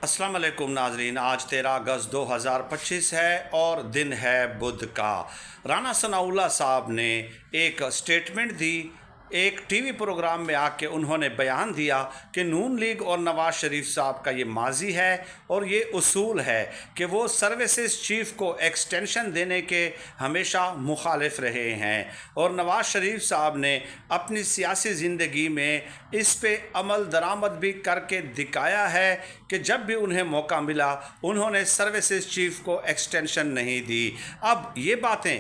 अस्सलाम वालेकुम नाजरीन। आज 13 अगस्त 2025 है और दिन है बुध का। राना सनाउल्लाह साहब ने एक स्टेटमेंट दी, एक टीवी प्रोग्राम में आके उन्होंने बयान दिया कि नून लीग और नवाज़ शरीफ साहब का ये माजी है और ये उसूल है कि वो सर्विसेज चीफ को एक्सटेंशन देने के हमेशा मुखालिफ रहे हैं और नवाज़ शरीफ साहब ने अपनी सियासी ज़िंदगी में इस पे अमल दरामद भी करके दिखाया है कि जब भी उन्हें मौका मिला उन्होंने सर्विसेज चीफ को एक्सटेंशन नहीं दी। अब ये बातें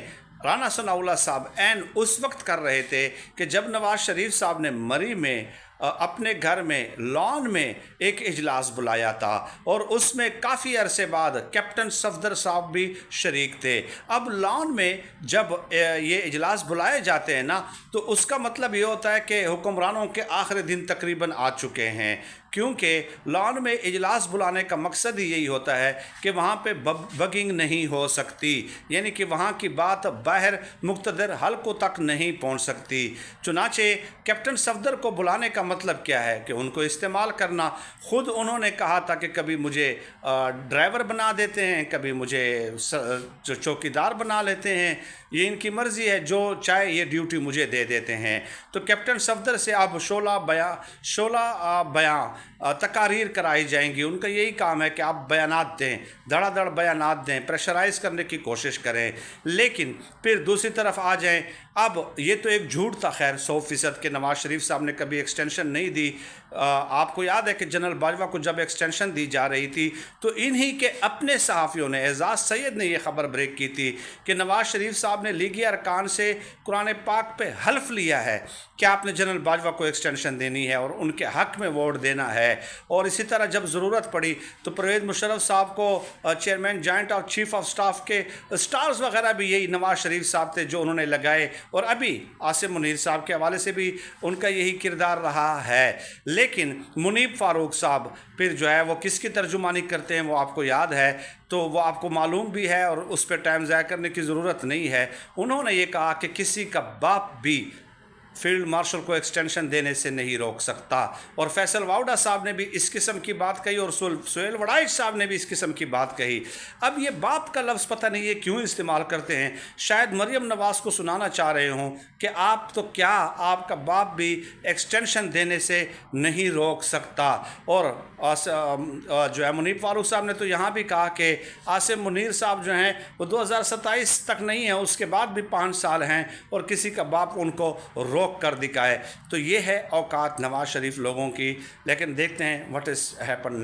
राना सनाउल्लाह साहब ऐन उस वक्त कर रहे थे कि जब नवाज़ शरीफ साहब ने मरी में अपने घर में लॉन में एक इजलास बुलाया था और उसमें काफ़ी अरसे बाद कैप्टन सफदर साहब भी शरीक थे। अब लॉन में जब ये इजलास बुलाए जाते हैं ना, तो उसका मतलब ये होता है कि हुक्मरानों के आखिरी दिन तकरीबन आ चुके हैं, क्योंकि लॉन में इजलास बुलाने का मकसद ही यही होता है कि वहाँ पे बगिंग नहीं हो सकती, यानी कि वहाँ की बात बाहर मुक़्तदर हल्कों तक नहीं पहुँच सकती। चुनाचे कैप्टन सफदर को बुलाने का मतलब क्या है कि उनको इस्तेमाल करना। ख़ुद उन्होंने कहा था कि कभी मुझे ड्राइवर बना देते हैं, कभी मुझे चौकीदार बना लेते हैं, ये इनकी मर्ज़ी है, जो चाहे ये ड्यूटी मुझे दे देते हैं। तो कैप्टन सफदर से अब 16 बयां तकारीर कराई जाएंगी। उनका यही काम है कि आप बयानात दें, धड़ाधड़ बयानात दें, प्रेशराइज़ करने की कोशिश करें, लेकिन फिर दूसरी तरफ आ जाएं। अब ये तो एक झूठ था खैर 100% के नवाज़ शरीफ साहब ने कभी एक्सटेंशन नहीं दी। आपको याद है कि जनरल बाजवा को जब एक्सटेंशन दी जा रही थी तो इन्हीं के अपने सहाफ़ियों ने, एजाज़ सैयद ने यह ख़बर ब्रेक की थी कि नवाज़ शरीफ साहब ने लीगी अरकान से कुरान पाक पे हल्फ लिया है कि आपने जनरल बाजवा को एक्सटेंशन देनी है और उनके हक़ में वोट देना है। और इसी तरह जब ज़रूरत पड़ी तो परवेज़ मुशर्रफ साहब को chairman joint of chief of staff के स्टार्स वगैरह भी यही नवाज़ शरीफ साहब थे जो उन्होंने लगाए, और अभी आसिम मुनीर साहब के हवाले से भी उनका यही किरदार रहा है। लेकिन मुनीब फ़ारूक साहब फिर जो है वो किसकी तर्जुमानी करते हैं वो आपको याद है, तो वो आपको मालूम भी है और उस पर टाइम ज़ाया करने की ज़रूरत नहीं है। उन्होंने ये कहा कि किसी का बाप भी फील्ड मार्शल को एक्सटेंशन देने से नहीं रोक सकता, और फैसल वाउडा साहब ने भी इस किस्म की बात कही और सोहेल वड़ाइच साहब ने भी इस किस्म की बात कही। अब ये बाप का लफ्ज़ पता नहीं ये क्यों इस्तेमाल करते हैं, शायद मरियम नवाज़ को सुनाना चाह रहे हों कि आप तो क्या, आपका बाप भी एक्सटेंशन देने से नहीं रोक सकता। और जो है मुनीब फ़ारूक साहब ने तो यहाँ भी कहा कि आसिम मुनीर साहब जो हैं वो 2027 तक नहीं है, उसके बाद भी 5 साल हैं और किसी का बाप उनको रोक कर दिखाए। तो ये है औकात नवाज़ शरीफ लोगों की, लेकिन देखते हैं व्हाट इज़ हैपन।